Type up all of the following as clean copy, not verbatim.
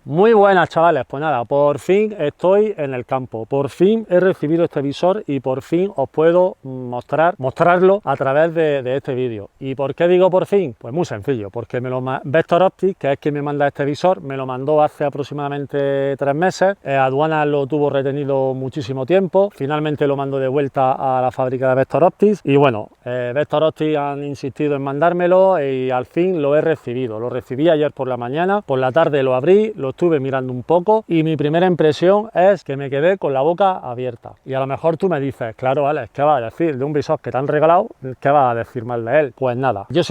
Muy buenas, chavales. Pues nada, por fin estoy en el campo, por fin he recibido este visor y por fin os puedo mostrarlo a través de este vídeo. ¿Y por qué digo por fin? Pues muy sencillo, porque Vector Optics, que es quien me manda este visor, me lo mandó hace aproximadamente 3 meses. Aduanas lo tuvo retenido muchísimo tiempo, finalmente lo mandó de vuelta a la fábrica de Vector Optics y bueno, Vector Optics han insistido en mandármelo y al fin lo he recibido. Lo recibí ayer por la mañana, por la tarde lo abrí, lo estuve mirando un poco y mi primera impresión es que me quedé con la boca abierta. Y a lo mejor tú me dices, claro, Alex, ¿qué vas a decir de un visor que te han regalado? ¿Qué vas a decir mal de él? Pues nada, yo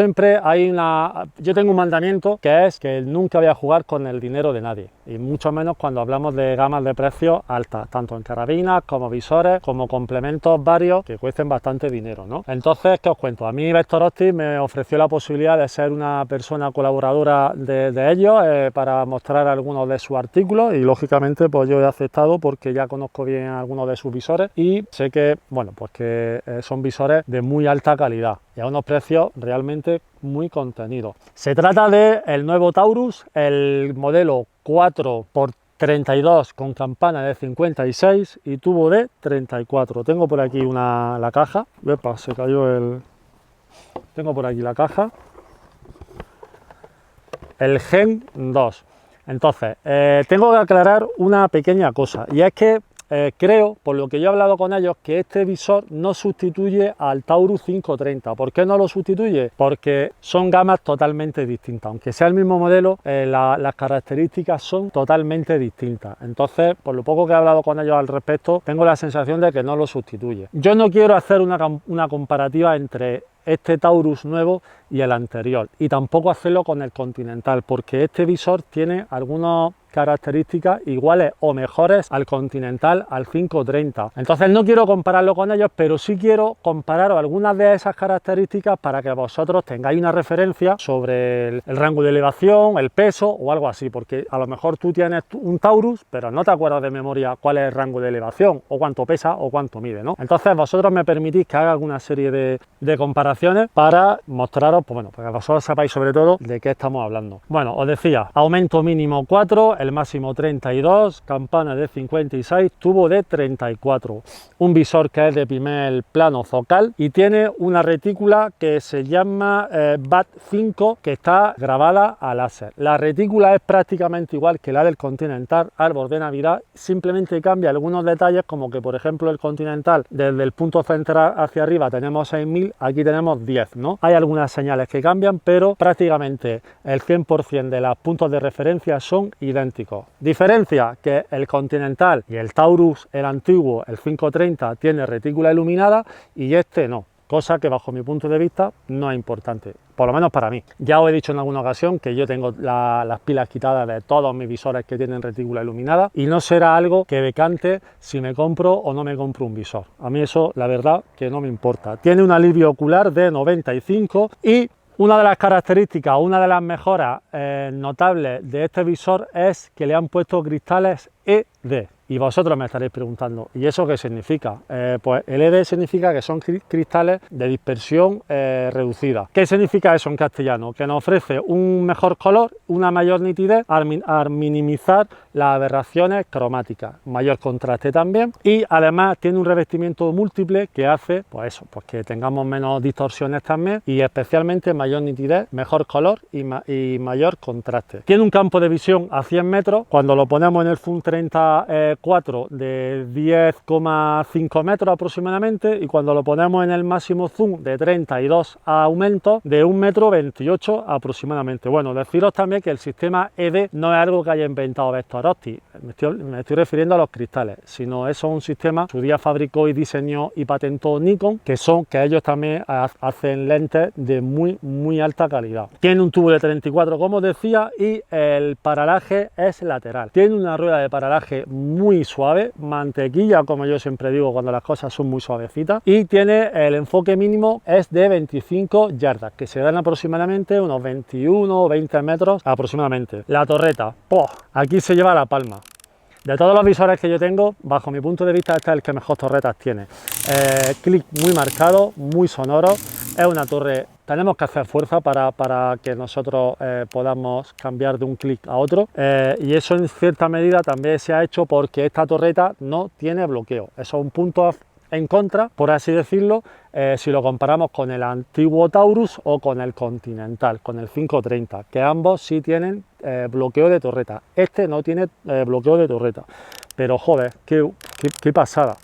tengo un mandamiento que es que nunca voy a jugar con el dinero de nadie, y mucho menos cuando hablamos de gamas de precios altas, tanto en carabinas como visores, como complementos varios que cuesten bastante dinero, ¿no? Entonces, ¿qué os cuento? A mí Vector Optics me ofreció la posibilidad de ser una persona colaboradora de ellos para mostrar algunos de sus artículos y lógicamente pues yo he aceptado porque ya conozco bien algunos de sus visores y sé que, bueno, pues que son visores de muy alta calidad y a unos precios realmente muy contenidos. Se trata del nuevo Taurus, el modelo 4x32 con campana de 56 y tubo de 34. Tengo por aquí la caja. Epa, se cayó el... Tengo por aquí la caja. El Gen 2. Entonces, tengo que aclarar una pequeña cosa, y es que creo, por lo que yo he hablado con ellos, que este visor no sustituye al Taurus 530. ¿Por qué no lo sustituye? Porque son gamas totalmente distintas. Aunque sea el mismo modelo, las características son totalmente distintas. Entonces, por lo poco que he hablado con ellos al respecto, tengo la sensación de que no lo sustituye. Yo no quiero hacer una comparativa entre este Taurus nuevo y el anterior, y tampoco hacerlo con el Continental, porque este visor tiene algunas características iguales o mejores al Continental, al 530. Entonces no quiero compararlo con ellos, pero sí quiero comparar algunas de esas características para que vosotros tengáis una referencia sobre el rango de elevación, el peso o algo así, porque a lo mejor tú tienes un Taurus, pero no te acuerdas de memoria cuál es el rango de elevación o cuánto pesa o cuánto mide, ¿no? Entonces vosotros me permitís que haga alguna serie de comparaciones para mostraros, pues bueno, para que vosotros sepáis sobre todo de qué estamos hablando. Bueno, os decía, aumento mínimo 4, el máximo 32, campana de 56, tubo de 34, un visor que es de primer plano focal y tiene una retícula que se llama BAT5 que está grabada a láser. La retícula es prácticamente igual que la del Continental árbol de Navidad, simplemente cambia algunos detalles, como que por ejemplo el Continental desde el punto central hacia arriba tenemos 6000, aquí tenemos 10, ¿no? Hay algunas señales que cambian, pero prácticamente el 100% de los puntos de referencia son idénticos. Diferencia que el Continental y el Taurus, el antiguo, el 530, tiene retícula iluminada y este no, cosa que bajo mi punto de vista no es importante, por lo menos para mí. Ya os he dicho en alguna ocasión que yo tengo las pilas quitadas de todos mis visores que tienen retícula iluminada y no será algo que decante si me compro o no me compro un visor. A mí eso la verdad que no me importa. Tiene un alivio ocular de 95 y una de las características, una de las mejoras notables de este visor es que le han puesto cristales ED. Y vosotros me estaréis preguntando, ¿y eso qué significa? Pues el ED significa que son cristales de dispersión reducida. ¿Qué significa eso en castellano? Que nos ofrece un mejor color, una mayor nitidez al minimizar las aberraciones cromáticas, mayor contraste también, y además tiene un revestimiento múltiple que hace, pues eso, pues que tengamos menos distorsiones también y especialmente mayor nitidez, mejor color y mayor contraste. Tiene un campo de visión a 100 metros, cuando lo ponemos en el Zoom 34 de 10,5 metros aproximadamente, y cuando lo ponemos en el máximo zoom de 32 a aumento de 1,28 m aproximadamente. Bueno, deciros también que el sistema ED no es algo que haya inventado Vector Optics, me estoy refiriendo a los cristales, sino eso es un sistema que su día fabricó y diseñó y patentó Nikon, que ellos también hacen lentes de muy alta calidad. Tiene un tubo de 34, como decía, y el paralaje es lateral. Tiene una rueda de paralaje muy suave, mantequilla, como yo siempre digo cuando las cosas son muy suavecitas, y tiene el enfoque mínimo es de 25 yardas, que se dan aproximadamente unos 21 o 20 metros aproximadamente. La torreta, ¡poh!, aquí se lleva la palma. De todos los visores que yo tengo, bajo mi punto de vista, este es el que mejor torretas tiene. Clic muy marcado, muy sonoro, es una torre tenemos que hacer fuerza para que nosotros podamos cambiar de un clic a otro, y eso en cierta medida también se ha hecho porque esta torreta no tiene bloqueo. Eso es un punto en contra, por así decirlo, si lo comparamos con el antiguo Taurus o con el Continental, con el 530, que ambos sí tienen bloqueo de torreta. Este no tiene bloqueo de torreta, pero joder, qué pasada,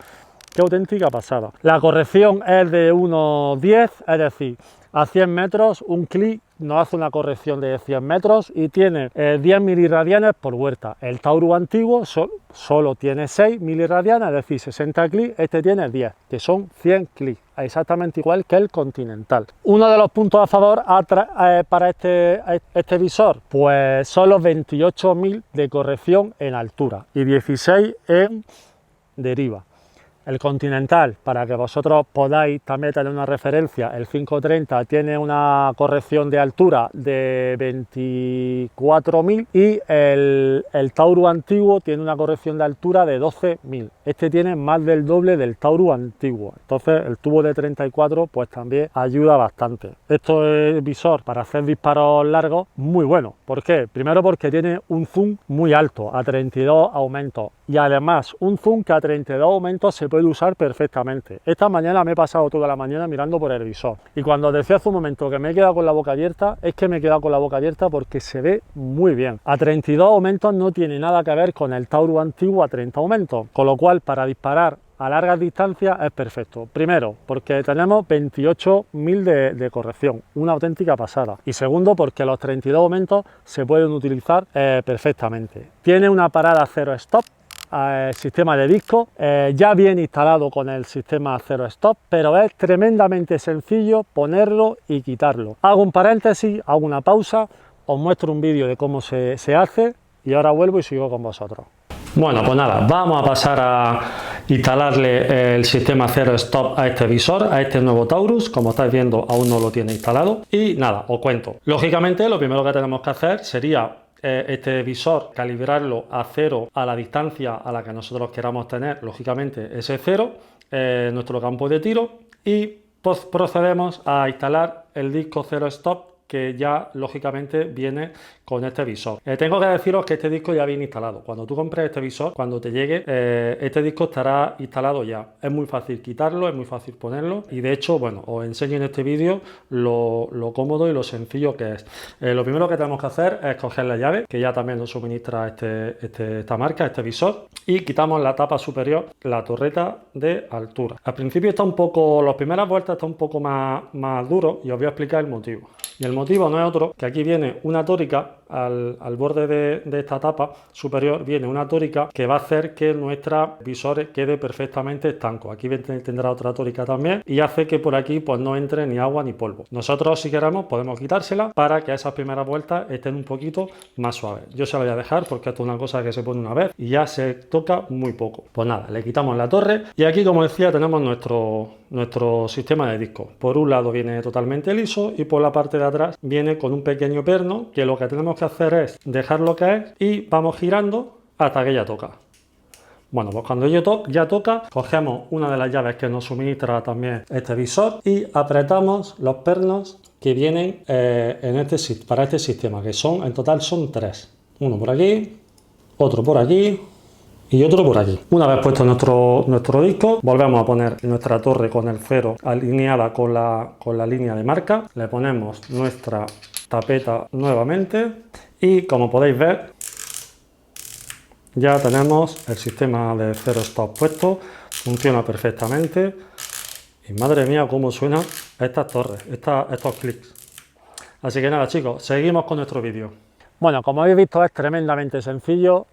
qué auténtica pasada. La corrección es de 1,10, es decir, a 100 metros un clic nos hace una corrección de 100 metros y tiene 10 miliradianes por vuelta. El Taurus antiguo solo tiene 6 miliradianes, es decir, 60 clics, este tiene 10, que son 100 clics, exactamente igual que el Continental. Uno de los puntos a favor para este visor, pues son los 28.000 de corrección en altura y 16 en deriva. El Continental, para que vosotros podáis también tener una referencia, el 530 tiene una corrección de altura de 24.000 y el Taurus antiguo tiene una corrección de altura de 12.000. Este tiene más del doble del Taurus antiguo, entonces el tubo de 34 pues también ayuda bastante. Esto es visor para hacer disparos largos muy bueno. ¿Por qué? Primero porque tiene un zoom muy alto, a 32 aumentos, y además un zoom que a 32 aumentos se puede usar perfectamente. Esta mañana me he pasado toda la mañana mirando por el visor y cuando decía hace un momento que me he quedado con la boca abierta, es que me he quedado con la boca abierta porque se ve muy bien. A 32 aumentos no tiene nada que ver con el Taurus antiguo a 30 aumentos, con lo cual para disparar a largas distancias es perfecto. Primero, porque tenemos 28.000 de corrección, una auténtica pasada. Y segundo, porque los 32 aumentos se pueden utilizar perfectamente. Tiene una parada cero stop, sistema de disco, ya bien instalado con el sistema cero stop, pero es tremendamente sencillo ponerlo y quitarlo. Hago un paréntesis, hago una pausa, os muestro un vídeo de cómo se hace y ahora vuelvo y sigo con vosotros. Bueno, pues nada, vamos a pasar a instalarle el sistema cero stop a este visor, a este nuevo Taurus. Como estáis viendo, aún no lo tiene instalado. Y nada, os cuento. Lógicamente, lo primero que tenemos que hacer sería este visor, calibrarlo a cero a la distancia a la que nosotros queramos tener, lógicamente ese cero, nuestro campo de tiro, y procedemos a instalar el disco cero stop que ya lógicamente viene con este visor. Tengo que deciros que este disco ya viene instalado. Cuando tú compres este visor, cuando te llegue, este disco estará instalado ya. Es muy fácil quitarlo, es muy fácil ponerlo y de hecho, bueno, os enseño en este vídeo lo cómodo y lo sencillo que es. Lo primero que tenemos que hacer es coger la llave, que ya también nos suministra esta marca, este visor, y quitamos la tapa superior, la torreta de altura. Al principio está un poco, las primeras vueltas está un poco más duro y os voy a explicar el motivo. Y el motivo no es otro que aquí viene una tórica al borde de esta tapa superior, viene una tórica que va a hacer que nuestro visor quede perfectamente estanco. Aquí tendrá otra tórica también y hace que por aquí pues no entre ni agua ni polvo. Nosotros, si queremos, podemos quitársela para que esas primeras vueltas estén un poquito más suaves. Yo se la voy a dejar porque esto es una cosa que se pone una vez y ya se toca muy poco. Pues nada, le quitamos la torre y aquí, como decía, tenemos nuestro sistema de disco. Por un lado viene totalmente liso y por la parte de atrás viene con un pequeño perno que lo que tenemos que hacer es dejarlo caer y vamos girando hasta que ya toca. Bueno, pues cuando ya toca, cogemos una de las llaves que nos suministra también este visor y apretamos los pernos que vienen para este sistema, que en total son 3. Uno por aquí, otro por aquí y otro por aquí. Una vez puesto nuestro disco, volvemos a poner nuestra torre con el cero alineada con la línea de marca. Le ponemos nuestra tapeta nuevamente y, como podéis ver, ya tenemos el sistema de cero stop puesto. Funciona perfectamente y madre mía cómo suenan estas torres, estos clics. Así que nada, chicos, seguimos con nuestro vídeo. Bueno, como habéis visto, es tremendamente sencillo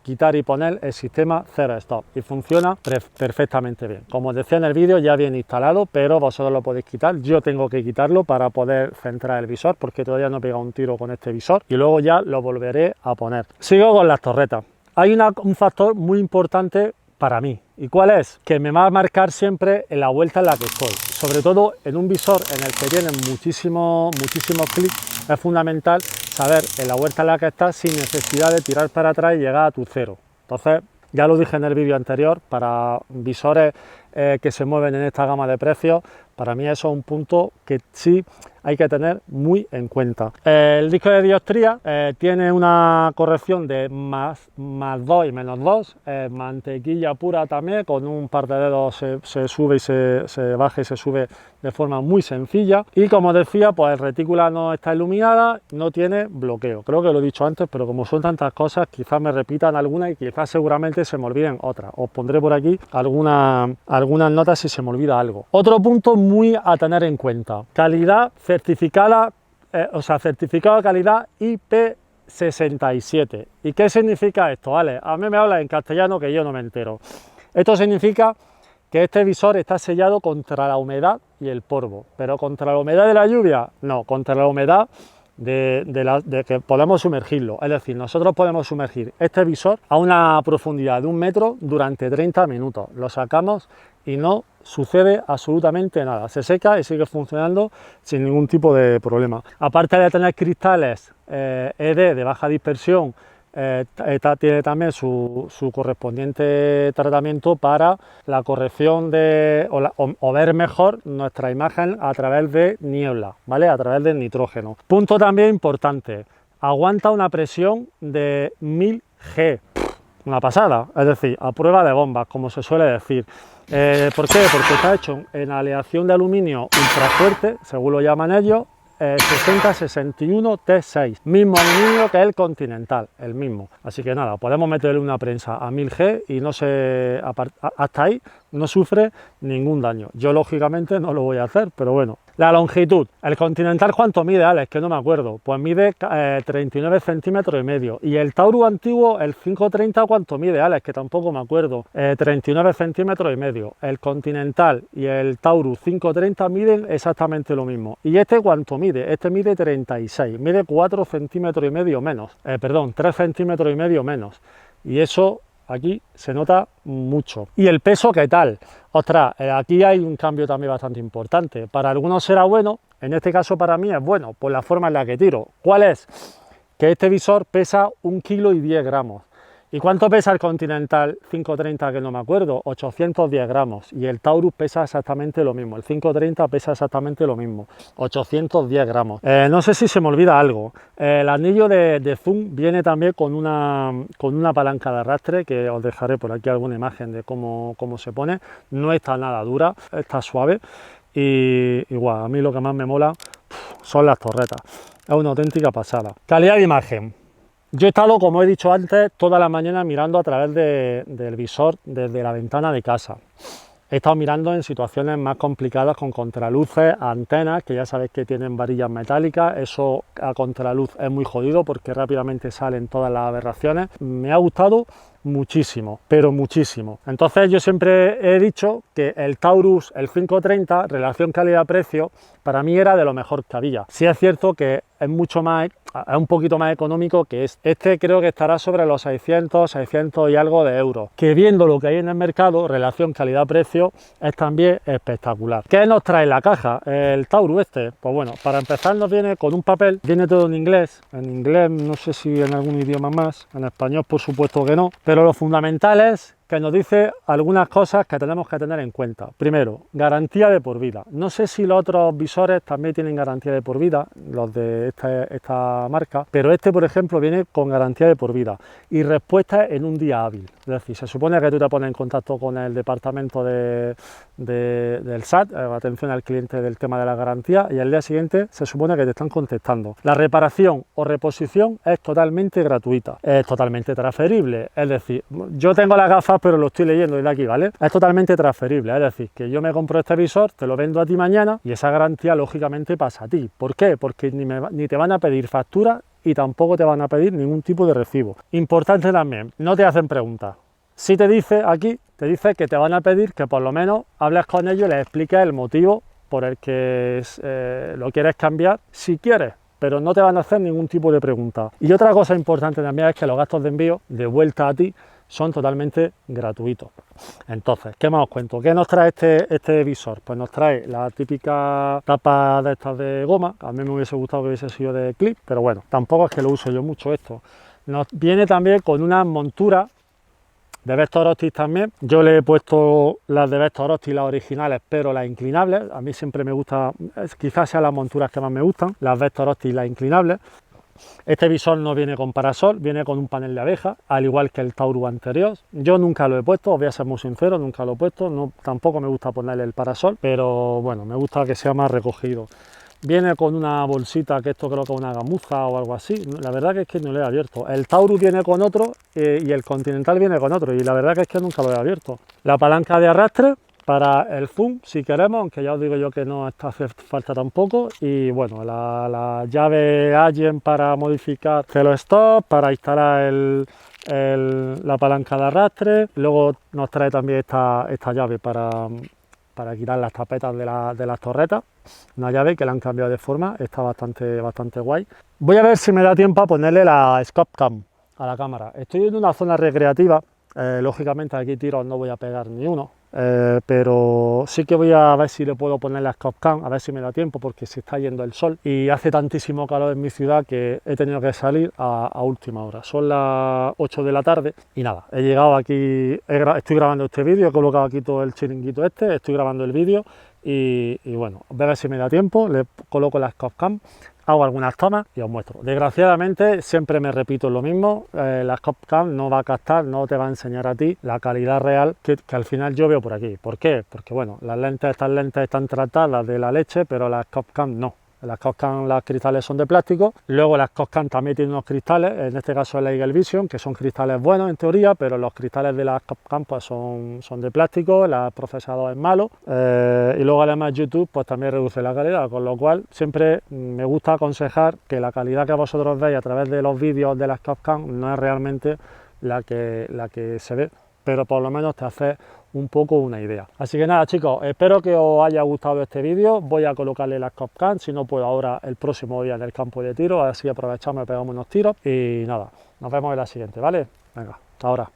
quitar y poner el sistema cero stop y funciona perfectamente bien. Como os decía en el vídeo, ya viene instalado, pero vosotros lo podéis quitar. Yo tengo que quitarlo para poder centrar el visor porque todavía no he pegado un tiro con este visor y luego ya lo volveré a poner. Sigo con las torretas. Hay un factor muy importante para mí. ¿Y cuál es? Que me va a marcar siempre en la vuelta en la que estoy. Sobre todo en un visor en el que tienen muchísimos clics, es fundamental saber en la vuelta en la que estás sin necesidad de tirar para atrás y llegar a tu cero. Entonces, ya lo dije en el vídeo anterior, para visores que se mueven en esta gama de precios, para mí eso es un punto que sí hay que tener muy en cuenta. El disco de dioptría tiene una corrección de más 2 y menos 2, mantequilla pura también, con un par de dedos se sube y se baja y se sube de forma muy sencilla. Y como decía, pues el retícula no está iluminada, no tiene bloqueo. Creo que lo he dicho antes, pero como son tantas cosas, quizás me repitan algunas y quizás seguramente se me olviden otras. Os pondré por aquí algunas notas si se me olvida algo. Otro punto muy a tener en cuenta: calidad certificada, certificado de calidad IP67. ¿Y qué significa esto? Vale, a mí me habla en castellano que yo no me entero. Esto significa que este visor está sellado contra la humedad y el polvo, pero contra la humedad de la lluvia, no, contra la humedad de que podemos sumergirlo. Es decir, nosotros podemos sumergir este visor a una profundidad de 1 metro durante 30 minutos. Lo sacamos y no sucede absolutamente nada. Se seca y sigue funcionando sin ningún tipo de problema. Aparte de tener cristales ED de baja dispersión, tiene también su correspondiente tratamiento para la corrección o ver mejor nuestra imagen a través de niebla, ¿vale? A través del nitrógeno. Punto también importante: aguanta una presión de 1000 G. Una pasada, es decir, a prueba de bombas, como se suele decir. ¿Por qué? Porque está hecho en aleación de aluminio ultra fuerte, según lo llaman ellos, 6061 T6, mismo aluminio que el Continental, el mismo. Así que nada, podemos meterle una prensa a 1000 G y no se, hasta ahí no sufre ningún daño. Yo lógicamente no lo voy a hacer, pero bueno. La longitud, el Continental, ¿cuánto mide, Alex? Que no me acuerdo. Pues mide 39 centímetros y medio. Y el Taurus antiguo, el 530, ¿cuánto mide, Alex? Que tampoco me acuerdo. 39 centímetros y medio. El Continental y el Taurus 530 miden exactamente lo mismo. ¿Y este cuánto mide? Este mide 36, mide 4 centímetros y medio menos. 3 centímetros y medio menos. Y eso aquí se nota mucho. ¿Y el peso qué tal? Ostras, aquí hay un cambio también bastante importante. Para algunos será bueno, en este caso para mí es bueno, por la forma en la que tiro. ¿Cuál es? Que este visor pesa 1,10 kg. ¿Y cuánto pesa el Continental 530, que no me acuerdo? 810 gramos. Y el Taurus pesa exactamente lo mismo. El 530 pesa exactamente lo mismo. 810 gramos. No sé si se me olvida algo. El anillo de zoom viene también con una palanca de arrastre, que os dejaré por aquí alguna imagen de cómo se pone. No está nada dura, está suave. Y igual, a mí lo que más me mola son las torretas. Es una auténtica pasada. Calidad de imagen. Yo he estado, como he dicho antes, toda la mañana mirando a través del visor desde la ventana de casa. He estado mirando en situaciones más complicadas con contraluces, antenas, que ya sabéis que tienen varillas metálicas. Eso a contraluz es muy jodido porque rápidamente salen todas las aberraciones. Me ha gustado muchísimo, pero muchísimo. Entonces yo siempre he dicho que el Taurus, el 530, relación calidad-precio, para mí era de lo mejor que había. Sí es cierto que es un poquito más económico que este. Creo que estará sobre los 600 y algo de euros, que viendo lo que hay en el mercado, relación calidad-precio, es también espectacular. ¿Qué nos trae la caja el Taurus este? Pues bueno, para empezar nos viene con un papel, viene todo en inglés, no sé si en algún idioma más, en español por supuesto que no, pero lo fundamental es que nos dice algunas cosas que tenemos que tener en cuenta. Primero, garantía de por vida. No sé si los otros visores también tienen garantía de por vida, los de esta marca, pero este, por ejemplo, viene con garantía de por vida y respuesta en un día hábil. Es decir, se supone que tú te pones en contacto con el departamento del SAT, atención al cliente del tema de la garantía, y al día siguiente se supone que te están contestando. La reparación o reposición es totalmente gratuita, es totalmente transferible. Es decir, yo tengo las gafas, pero lo estoy leyendo desde aquí, ¿vale? Es totalmente transferible, es decir, que yo me compro este visor, te lo vendo a ti mañana y esa garantía lógicamente pasa a ti. ¿Por qué? Porque ni te van a pedir factura y tampoco te van a pedir ningún tipo de recibo. Importante también, no te hacen preguntas. Si te dice aquí, te dice que te van a pedir que por lo menos hables con ellos y les expliques el motivo por el que lo quieres cambiar, si quieres, pero no te van a hacer ningún tipo de pregunta. Y otra cosa importante también es que los gastos de envío de vuelta a ti son totalmente gratuitos. Entonces, ¿qué más os cuento? ¿Qué nos trae este visor? Pues nos trae la típica tapa de estas de goma. A mí me hubiese gustado que hubiese sido de clip, pero bueno, tampoco es que lo uso yo mucho esto. Nos viene también con una montura De Vector Optics también, yo le he puesto las de Vector Optics, las originales, pero las inclinables, a mí siempre me gusta, quizás sean las monturas que más me gustan, las Vector Optics, las inclinables. Este visor no viene con parasol, viene con un panel de abeja, al igual que el Taurus anterior. Yo nunca lo he puesto, os voy a ser muy sincero, nunca lo he puesto, no, tampoco me gusta ponerle el parasol, pero bueno, me gusta que sea más recogido. Viene con una bolsita, que esto creo que es una gamuza o algo así, la verdad que es que no lo he abierto. El Taurus viene con otro y el Continental viene con otro, y la verdad que es que nunca lo he abierto. La palanca de arrastre para el zoom, si queremos, aunque ya os digo yo que no hace falta tampoco. Y bueno, la llave Allen para modificar celo stop, para instalar la palanca de arrastre. Luego nos trae también esta llave para quitar las tapetas de las torretas. Una llave que la han cambiado de forma, está bastante guay. Voy a ver si me da tiempo a ponerle la Scope Cam a la cámara. Estoy en una zona recreativa, lógicamente aquí tiros no voy a pegar ni uno. Pero sí que voy a ver si le puedo poner la Scope Cam, a ver si me da tiempo, porque se está yendo el sol y hace tantísimo calor en mi ciudad que he tenido que salir a última hora. Son las 8 de la tarde y nada, he llegado aquí, estoy grabando este vídeo, he colocado aquí todo el chiringuito estoy grabando el vídeo y bueno, voy a ver si me da tiempo, le coloco la Scope Cam, hago algunas tomas y os muestro. Desgraciadamente siempre me repito lo mismo, la Scope Cam no va a captar, no te va a enseñar a ti la calidad real que al final yo veo por aquí. ¿Por qué? Porque bueno, estas lentes están tratadas de la leche, pero la Scope Cam no. Las Scope Cam, los cristales son de plástico. Luego las Scope Cam también tienen unos cristales, en este caso el Eagle Vision, que son cristales buenos en teoría, pero los cristales de las Scope Cam pues son de plástico, el procesador es malo, y luego además YouTube pues también reduce la calidad, con lo cual siempre me gusta aconsejar que la calidad que vosotros veis a través de los vídeos de las Scope Cam no es realmente la que se ve, pero por lo menos te hace un poco una idea. Así que nada, chicos, espero que os haya gustado este vídeo. Voy a colocarle las Scope Cam, si no puedo ahora el próximo día en el campo de tiro, así aprovechamos y pegamos unos tiros y nada, nos vemos en la siguiente, ¿vale? Venga, hasta ahora.